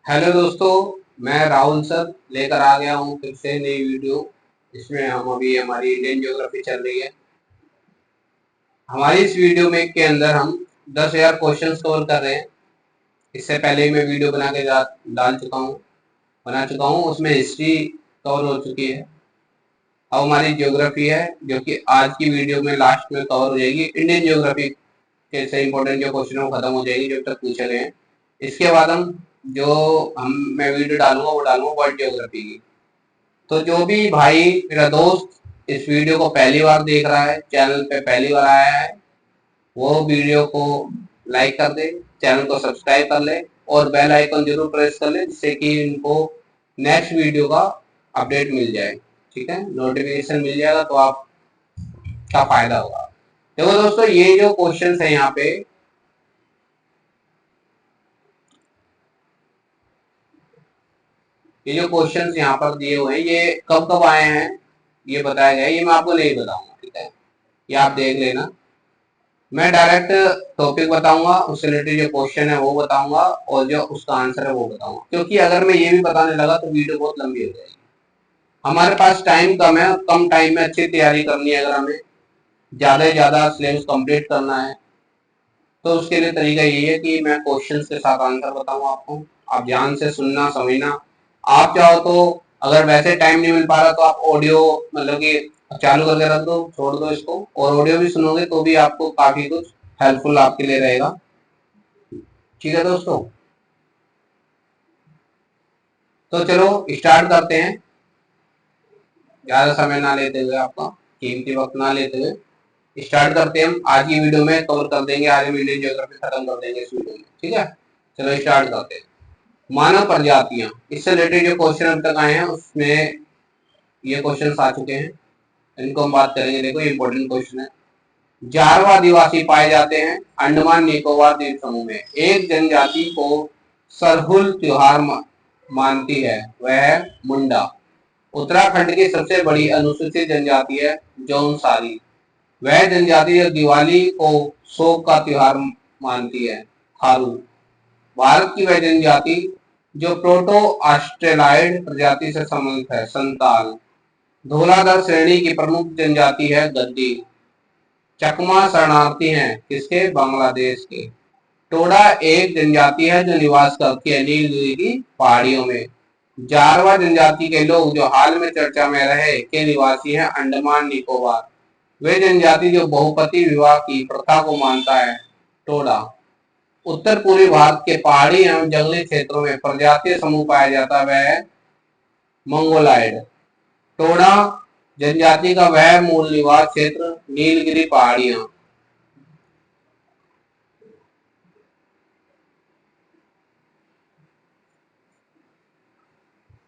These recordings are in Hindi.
हेलो दोस्तों, मैं राहुल सर लेकर आ गया हूँ फिर से नई वीडियो। इसमें हम अभी हमारी इंडियन ज्योग्राफी चल रही है। हमारी इस वीडियो में के अंदर हम 10,000 क्वेश्चंस कवर कर रहे हैं। इससे पहले ही मैं वीडियो बना के डाल चुका हूँ, बना चुका हूँ। उसमें हिस्ट्री कवर हो चुकी है। अब हमारी ज्योग्राफी है, जो कि आज की वीडियो में लास्ट में कवर हो जाएगी। इंडियन ज्योग्राफी के से इंपॉर्टेंट जो क्वेश्चन वो खत्म हो जाएगी जो तक पूछे गए हैं। इसके बाद जो मैं वीडियो डालूंगा वो डालूंगा वर्ल्ड ज्योग्राफी की। तो जो भी भाई मेरा दोस्त इस वीडियो को पहली बार देख रहा है, चैनल पे पहली बार आया है, वो वीडियो को लाइक कर दे, चैनल को सब्सक्राइब कर ले और बेल आइकन जरूर प्रेस कर ले, जिससे कि इनको नेक्स्ट वीडियो का अपडेट मिल जाए। ठीक है, नोटिफिकेशन मिल जाएगा तो आपका फायदा होगा। देखो दोस्तों, ये जो क्वेश्चन है यहाँ पे, ये जो क्वेश्चंस यहाँ पर दिए हुए हैं ये कब कब आए हैं ये बताया गया है। ये मैं आपको नहीं बताऊंगा, ठीक है, ये आप देख लेना। मैं डायरेक्ट टॉपिक बताऊंगा, उससे रिलेटेड जो क्वेश्चन है वो बताऊंगा और जो उसका आंसर है वो बताऊंगा, क्योंकि अगर मैं ये भी बताने लगा तो वीडियो बहुत लंबी हो जाएगी। हमारे पास टाइम कम है, कम टाइम में अच्छी तैयारी करनी है, अगर हमें ज्यादा से ज्यादा सिलेबस कंप्लीट करना है तो उसके लिए तरीका यही है कि मैं क्वेश्चंस के साथ आंसर बताऊंगा आपको। आप ध्यान से सुनना समझना। आप चाहो तो, अगर वैसे टाइम नहीं मिल पा रहा तो आप ऑडियो मतलब कि चालू करके रख दो, छोड़ दो इसको, और ऑडियो भी सुनोगे तो भी आपको काफी कुछ हेल्पफुल आपके लिए रहेगा। ठीक है दोस्तों, तो चलो स्टार्ट करते हैं, ज्यादा समय ना लेते हुए, आपका कीमती वक्त ना लेते हुए स्टार्ट करते हैं। हम आज की वीडियो में कवर कर देंगे, आज हम इंडियन ज्योग्राफी खत्म कर देंगे इस वीडियो में। ठीक है, चलो स्टार्ट करते हैं। मानव प्रजातियां, इससे रिलेटेड जो क्वेश्चन अब तक आए हैं उसमें ये क्वेश्चन आ चुके हैं, इनको हम बात करेंगे। देखो ये इंपॉर्टेंट क्वेश्चन है। जारवा आदिवासी पाए जाते हैं अंडमान निकोबार द्वीप समूह में। एक जनजाति को सरहुल त्योहार मानती है, वह है मुंडा। उत्तराखंड की सबसे बड़ी अनुसूचित जनजाति है जौनसारी। वह जनजाति जो दिवाली को शोक का त्योहार मानती है, थारू। भारत की वह जनजाति जो प्रोटो ऑस्ट्रेलॉइड प्रजाति से संबंधित है, संताल। धौलाधर श्रेणी की प्रमुख जनजाति है गद्दी। चकमा शरणार्थी हैं किसके, बांग्लादेश के। टोडा एक जनजाति है जो निवास करती है नीलगिरी की पहाड़ियों में। जारवा जनजाति के लोग जो हाल में चर्चा में रहे के निवासी हैं अंडमान निकोबार। वे जनजाति जो बहुपति विवाह की प्रथा को मानता है, टोडा। उत्तर पूर्वी भारत के पहाड़ी एवं जंगली क्षेत्रों में प्रजातीय समूह पाया जाता है, वह है मंगोलाइड। टोडा जनजाति का वह मूल निवास क्षेत्र नीलगिरी पहाड़ियां।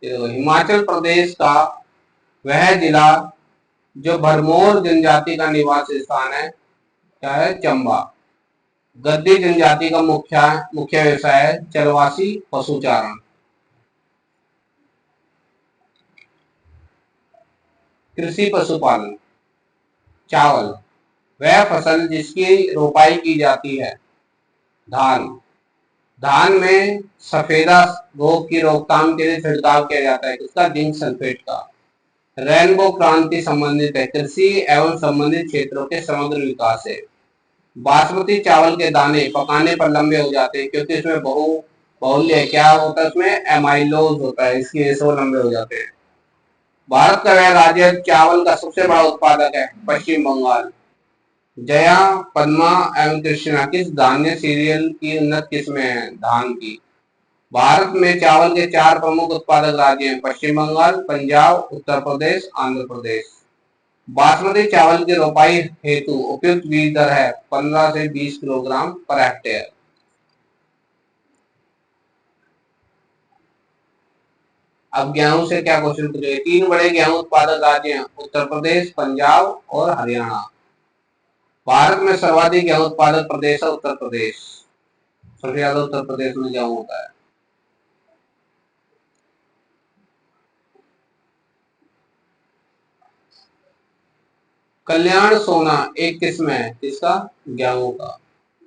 हिमाचल प्रदेश का वह जिला जो भरमौर जनजाति का निवास स्थान है, क्या है, चंबा। गद्दी जनजाति का मुख्य व्यवसाय है चलवासी पशुचारण। कृषि पशुपालन। चावल, वह फसल जिसकी रोपाई की जाती है, धान। धान में सफेदा रोग की रोकथाम के लिए छिड़काव किया जाता है किसका, जिंक सल्फेट का। रेनबो क्रांति संबंधित है कृषि एवं संबंधित क्षेत्रों के समग्र विकास है। बासमती चावल के दाने पकाने पर लंबे हो जाते हैं क्योंकि इसमें बहुल्य क्या होता है, उसमें एमाइलोज होता है, इसकी वजह से वो लंबे हो जाते हैं। भारत का वह राज्य चावल का सबसे बड़ा उत्पादक है, पश्चिम बंगाल। जया, पद्मा एवं कृष्णा किस धान्य सीरियल की उन्नत किस्में हैं, धान की। भारत में चावल के 4 प्रमुख उत्पादक राज्य हैं, पश्चिम बंगाल, पंजाब, उत्तर प्रदेश, आंध्र प्रदेश। बासमती चावल की रोपाई हेतु उपयुक्त बीज दर है 15 से 20 किलोग्राम पर हेक्टेयर। अब गेहूं से क्या क्वेश्चन पूछे, 3 बड़े गेहूं उत्पादक राज्य हैं, उत्तर प्रदेश, पंजाब और हरियाणा। भारत में सर्वाधिक गेहूं उत्पादक प्रदेश है उत्तर प्रदेश, सबसे ज्यादा उत्तर प्रदेश में गेहूं होता है। कल्याण सोना एक किस्म है, इसका गेहूं का।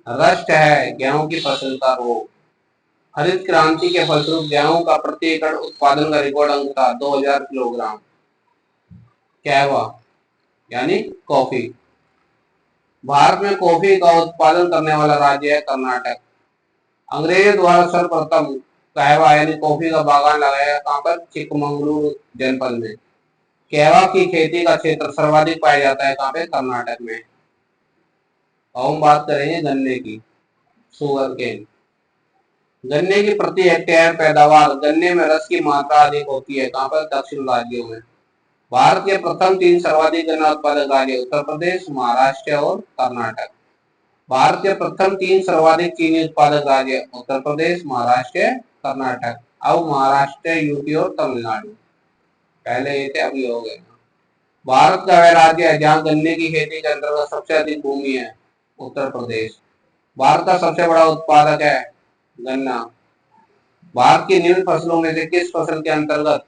रस्ट है गेहूं की फसल का रोग। हरित क्रांति के फलस्वरूप गेहूं का प्रति एकड़ उत्पादन का रिकॉर्ड अंक था 2000 किलोग्राम। कहवा यानी कॉफी। भारत में कॉफी का उत्पादन करने वाला राज्य है कर्नाटक। अंग्रेजों द्वारा सर्वप्रथम कहवा यानी कॉफी का बागान लगाया कहां पर? चिकमंगलुरु जनपद में। कहवा की खेती का क्षेत्र सर्वाधिक पाया जाता है कहां पे? कर्नाटक में। और हम बात करेंगे गन्ने की, शुगर केन। गन्ने की प्रति हेक्टेयर पैदावार, गन्ने में रस की मात्रा अधिक होती है कहां पर? दक्षिण राज्यों में। भारत के प्रथम 3 सर्वाधिक गन्ना उत्पादक राज्य उत्तर प्रदेश, महाराष्ट्र और कर्नाटक। भारत के प्रथम 3 सर्वाधिक चीनी उत्पादक राज्य उत्तर प्रदेश, महाराष्ट्र, कर्नाटक। अब महाराष्ट्र, यूपी और तमिलनाडु। पहले ये थे, अब ये हो गए। भारत का वह राज्य है जहां गन्ने की खेती के अंतर्गत सबसे अधिक भूमि है, उत्तर प्रदेश। भारत का सबसे बड़ा उत्पादक है गन्ना। भारत की निम्न फसलों में से किस फसल के अंतर्गत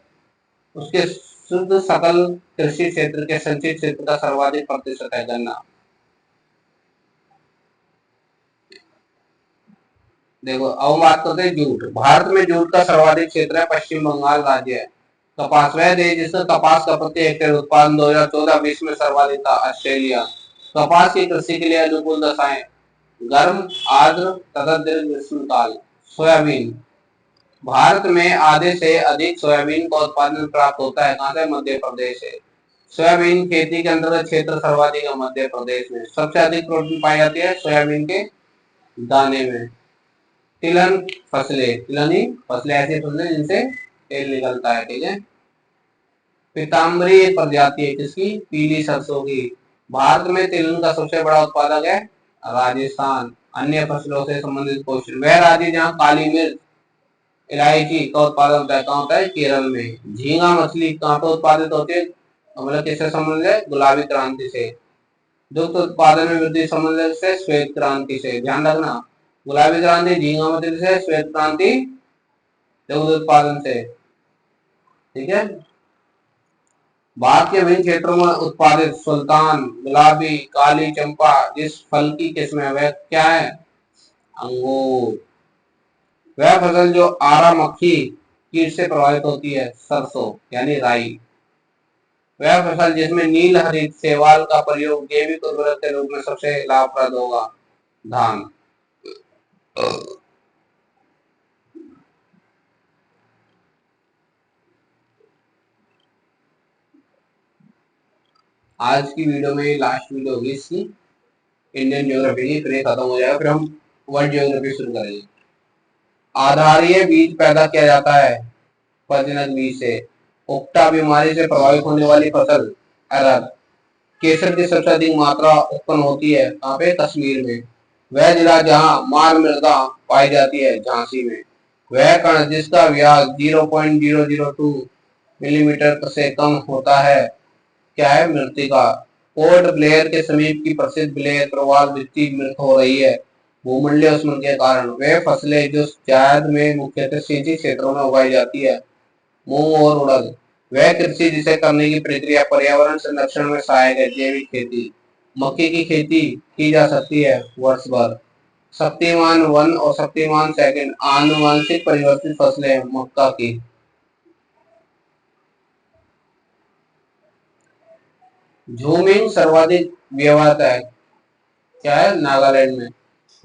उसके शुद्ध सकल कृषि क्षेत्र के संचित क्षेत्र का सर्वाधिक प्रतिशत है? गन्ना। देखो अब बात करते हैं जूट। भारत में जूट का सर्वाधिक क्षेत्र है, पश्चिम बंगाल राज्य है। कपास, वह देश जिसका कपास का प्रति हेक्टेयर उत्पादन 2014-20 में सर्वाधिक था, ऑस्ट्रेलिया। कपास की कृषि के लिए अनुकूल दशाएं गर्म, आर्द्र तथा दीर्घ ग्रीष्मकाल। सोयाबीन, भारत में आधे से अधिक सोयाबीन का उत्पादन प्राप्त होता है कहां से? मध्य प्रदेश से। सोयाबीन खेती के अंतर्गत क्षेत्र सर्वाधिक है मध्य प्रदेश में। सबसे अधिक प्रोटीन पाई जाती है सोयाबीन के दाने में। तिलहन फसलें, तिलहनी फसलें ऐसी फसलें जिनसे तेल निकलता है, ठीक है। पीताम्बरी एक प्रजाति है किसकी? पीली सरसों की। भारत में तिलहन का सबसे बड़ा उत्पादक है राजस्थान। अन्य फसलों से संबंधित क्वेश्चन, वह राज्य जहाँ काली मिर्च, इलायची का उत्पादन होता है कहाँ होता है? केरल में। झींगा मछली कहाँ पर उत्पादित होती है? मतलब किससे संबंधित है? गुलाबी क्रांति से। दुग्ध उत्पादन में वृद्धि संबंधित से श्वेत क्रांति से। ध्यान रखना, गुलाबी क्रांति झींगा मछली से, श्वेत क्रांति दुग्ध उत्पादन से, ठीक है। भारत के विभिन्न क्षेत्रों में उत्पादित सुल्तान, गुलाबी, काली चंपा जिस फल की किस्म है वह क्या है? अंगूर। वह फसल जो आरा मक्खी कीट से प्रभावित होती है, सरसों यानी राई। वह फसल जिसमें नील हरित शैवाल का प्रयोग जैविक उर्वरक के रूप में सबसे लाभप्रद होगा, धान। आज की वीडियो में लास्ट वीडियो होगी इसकी इंडियन ज्योग्राफी की, फिर खत्म हो जाएगा, फिर हम वर्ल्ड ज्योग्राफी शुरू करेंगे। आधारीय बीज पैदा किया जाता है प्रजनक बीज से। उक्टा बीमारी से प्रभावित होने वाली फसल अरहर। केसर की सबसे अधिक मात्रा उत्पन्न होती है कहाँ पे? कश्मीर में। वह जिला जहाँ मार मृदा पाई जाती है, झांसी में। वह कण जिसका व्यास 0.002 मिलीमीटर से कम होता है क्या है? मृतिका। पोर्ट ब्लेयर के समीप की प्रसिद्ध ब्लेयर प्रवाल वृत्ति मृत हो रही है भूमंडलीय उष्णन के कारण। वे फसलें जो जायद में मुख्यतः सिंचित क्षेत्रों में उगाई जाती है, मूंग और उड़द। वह कृषि जिसे करने की प्रक्रिया पर्यावरण संरक्षण में सहायक है, जैविक खेती। मक्के की खेती की जा सकती है वर्ष भर। शक्तिमान 1 और शक्तिमान 2 आनुवंशिक परिवर्तित फसलें मक्का की। झूमिंग सर्वाधिक व्यवहार है क्या है? नागालैंड में।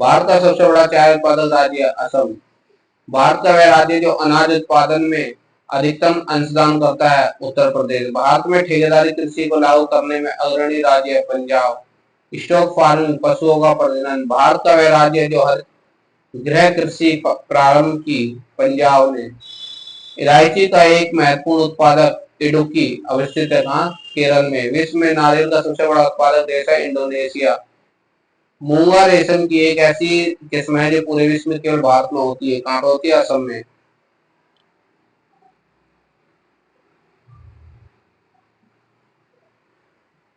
भारत का सबसे बड़ा चाय उत्पादक राज्य है असम। भारत का वह राज्य जो अनाज उत्पादन में अधिकतम अंशदान करता है, उत्तर प्रदेश। भारत में ठेकेदारी कृषि को लागू करने में अग्रणी राज्य है पंजाब। स्टॉक फार्मिंग पशुओं का प्रजनन। भारत का वह राज्य जो हर गृह कृषि प्रारंभ की, पंजाब ने। इलायची का एक महत्वपूर्ण उत्पादक इडुक्की अवस्थित है कहाँ? केरल में। विश्व में नारियल का सबसे बड़ा उत्पादक देश है इंडोनेशिया। मूंगा रेशम की एक ऐसी किस्म है जो पूरे विश्व में केवल भारत में होती है, कहाँ पर होती है? असम में।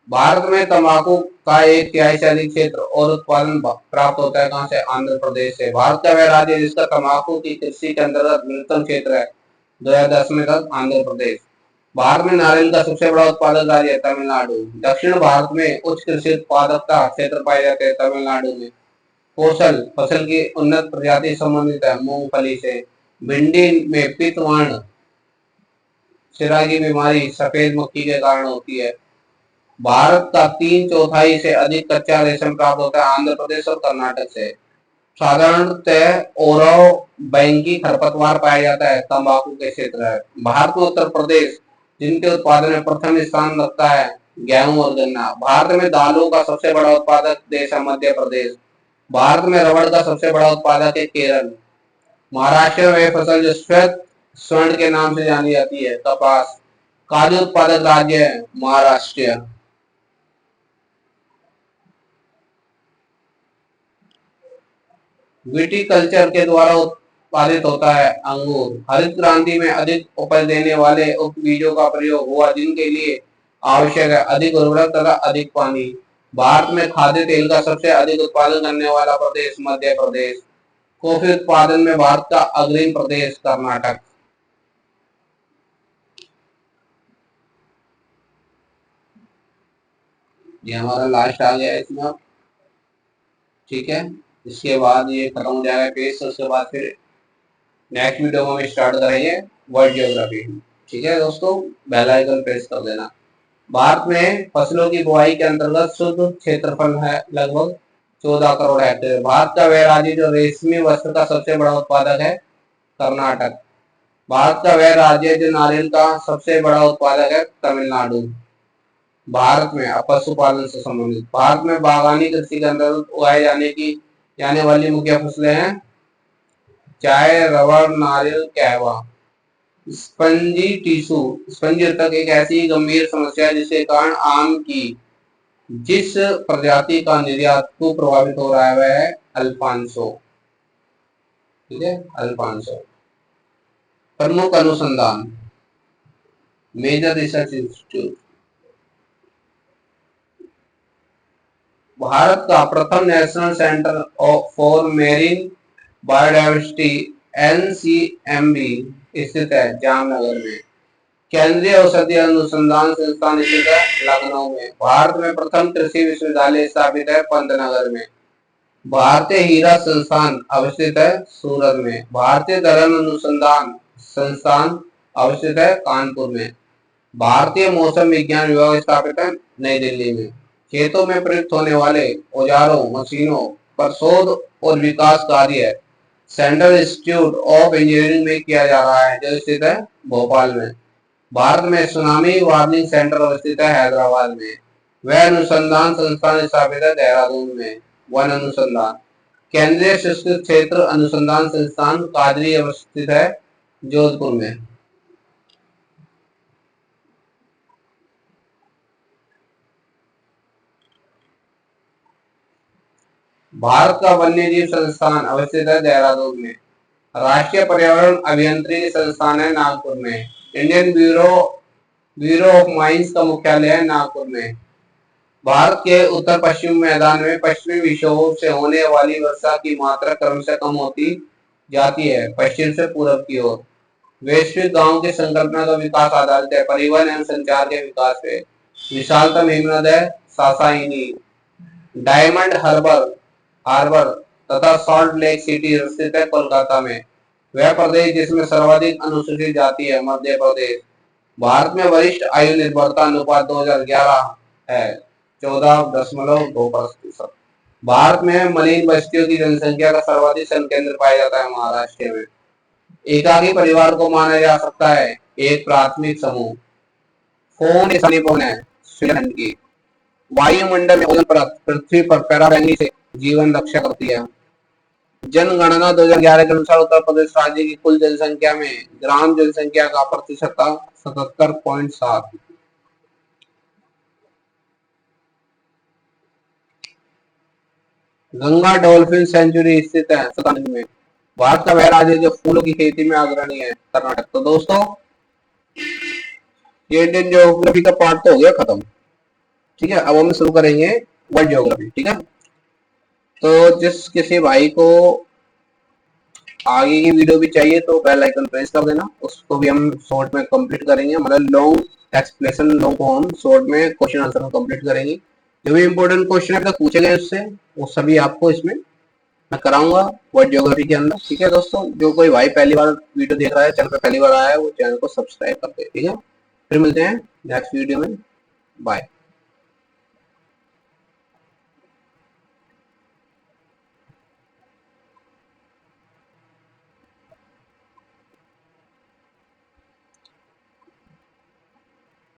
भारत में तंबाकू का 1/3 से अधिक क्षेत्र और उत्पादन प्राप्त होता है कहाँ से? आंध्र प्रदेश से। भारत का वह राज्य जिसका तंबाकू की कृषि के अंतर्गत बृहत्तम क्षेत्र है 2010 में तक, आंध्र प्रदेश। भारत में नारियल का सबसे बड़ा उत्पादक राज्य है तमिलनाडु। दक्षिण भारत में उच्च कृषि उत्पादकता क्षेत्र पाए जाते हैं तमिलनाडु में। कौशल फसल की उन्नत प्रजाति संबंधित है मूंगफली से। भिंडी में पित्तवर्ण सिरा की बीमारी सफेद मक्खी के कारण होती है। भारत का 3/4 से अधिक कच्चा रेशम प्राप्त होता है आंध्र प्रदेश और कर्नाटक से। साधारणतः ओरव बैंकी खरपतवार पाया जाता है तंबाकू के क्षेत्र है। भारत में उत्तर प्रदेश जिनके उत्पादन में प्रथम स्थान रखता है गेहूं और गन्ना। भारत में दालों का सबसे बड़ा उत्पादक देश है मध्य प्रदेश। भारत में रबड़ का सबसे बड़ा उत्पादक है केरल। महाराष्ट्र में फसल जो श्वेत स्वर्ण के नाम से जानी जाती है कपास। काजू उत्पादक राज्य है महाराष्ट्र। विटीकल्चर के द्वारा उत्पादित होता है अंगूर। हरित क्रांति में अधिक उपज देने वाले उक्त बीजों का प्रयोग हुआ जिनके लिए आवश्यक है अधिक उर्वरक तथा अधिक पानी। भारत में खाद्य तेल का सबसे अधिक उत्पादन करने वाला प्रदेश मध्य प्रदेश। कॉफी उत्पादन में भारत का अग्रणी प्रदेश कर्नाटक। ये हमारा लास्ट आ गया इसमें। ठीक है, इसके बाद ये खत्म हो जाएगा पेज। तो उसके बाद फिर नेक्स्ट वीडियो में हम स्टार्ट करेंगे वर्ल्ड ज्योग्राफी। ठीक है दोस्तों, बेल आइकन प्रेस कर देना। भारत में फसलों की बुआई के अंतर्गत शुद्ध क्षेत्रफल है लगभग 14 करोड़ हेक्टेयर। भारत का वह राज्य जो रेशमी वस्त्र का सबसे बड़ा उत्पादक है कर्नाटक। भारत का वह राज्य जो नारियल का सबसे बड़ा उत्पादक है तमिलनाडु। भारत में पशुपालन से संबंधित भारत में बागानी कृषि के अंतर्गत उगाए जाने वाली मुख्य फसलें हैं चाय, रबड़, नारियल, कहवा। स्पंजी टिश्यू स्पंजी ऊतक एक ऐसी गंभीर समस्या है जिसके कारण आम की जिस प्रजाति का निर्यात को प्रभावित हो रहा है वह है अल्फांसो। ठीक है, अल्फांसो। प्रमुख अनुसंधान मेजर रिसर्च इंस्टीट्यूट। भारत का प्रथम national centre for marine biodiversity NCMB स्थित है जामनगर में। केंद्रीय औषधि अनुसंधान संस्थान स्थित है लखनऊ में। भारत में प्रथम कृषि विश्वविद्यालय स्थापित है पंतनगर में। भारतीय हीरा संस्थान अवस्थित है सूरत में। भारतीय दलहन अनुसंधान संस्थान अवस्थित है कानपुर में। भारतीय मौसम विज्ञान विभाग स्थापित है नई दिल्ली में। खेतों में प्रयुक्त होने वाले औजारों मशीनों पर शोध और विकास कार्य सेंट्रल इंस्टीट्यूट ऑफ इंजीनियरिंग में किया जा रहा है जो स्थित है भोपाल में। भारत में सुनामी वार्निंग सेंटर अवस्थित है हैदराबाद में। वह अनुसंधान संस्थान स्थापित है देहरादून में। वन अनुसंधान केंद्रीय शुष्क क्षेत्र अनुसंधान संस्थान कादरी अवस्थित है जोधपुर में। भारत का वन्य जीव संस्थान अवस्थित है देहरादून में। राष्ट्रीय पर्यावरण अभियंत्रिकी संस्थान है नागपुर में। इंडियन ब्यूरो ऑफ माइंस का मुख्यालय है नागपुर में। भारत के उत्तर पश्चिम मैदान में पश्चिमी विक्षोभ से होने वाली वर्षा की मात्रा क्रमशः कम होती जाती है पश्चिम से पूर्व की ओर। वैश्विक गांव की संकल्पना का विकास आधारित है परिवहन एवं संचार के विकास पे। विशालतम हिमनद है सासाइनी। डायमंड हार्बर तथा सॉल्ट लेक सिटी स्थित है कोलकाता में। वह प्रदेश जिसमें सर्वाधिक अनुसूचित जाति है मध्य प्रदेश। भारत में वरिष्ठ आयु निर्भरता अनुपात 2011 है 14.2%। भारत में मलिन बस्तियों की जनसंख्या का सर्वाधिक संकेंद्र पाया जाता है महाराष्ट्र में। एकाकी परिवार को माना जा सकता है एक प्राथमिक समूह। फोन है स्विट्जरलैंड की। वायुमंडल में ओजोन परत पृथ्वी पर पराबैंगनी से जीवन रक्षा करती है। जनगणना 2011 के अनुसार उत्तर प्रदेश राज्य की कुल जनसंख्या में ग्राम जनसंख्या का प्रतिशत 77.7। गंगा डॉल्फिन सेंचुरी स्थित है सतानवे में। भारत का वह राज्य जो फूलों की खेती में अग्रणी है कर्नाटक। तो दोस्तों ये इंडियन ज्योग्राफी का पार्ट तो हो गया खत्म। ठीक है, अब हम शुरू करेंगे वर्ल्ड ज्योग्राफी। ठीक है, तो जिस किसी भाई को आगे की वीडियो भी चाहिए तो बेल आइकन प्रेस कर देना, उसको भी हम शॉर्ट में कंप्लीट करेंगे। मतलब लॉन्ग एक्सप्लेनेशन लॉन्ग को हम शॉर्ट में क्वेश्चन आंसर कंप्लीट करेंगे। जो भी इंपॉर्टेंट क्वेश्चन अभी तक पूछे गए उससे वो सभी आपको इसमें मैं कराऊंगा वर्ल्ड ज्योग्राफी के अंदर। ठीक है दोस्तों, जो कोई भाई पहली बार वीडियो देख रहा है, चैनल पे पहली बार आया है, वो चैनल को सब्सक्राइब कर दे। ठीक है, फिर मिलते हैं नेक्स्ट वीडियो में। बाय।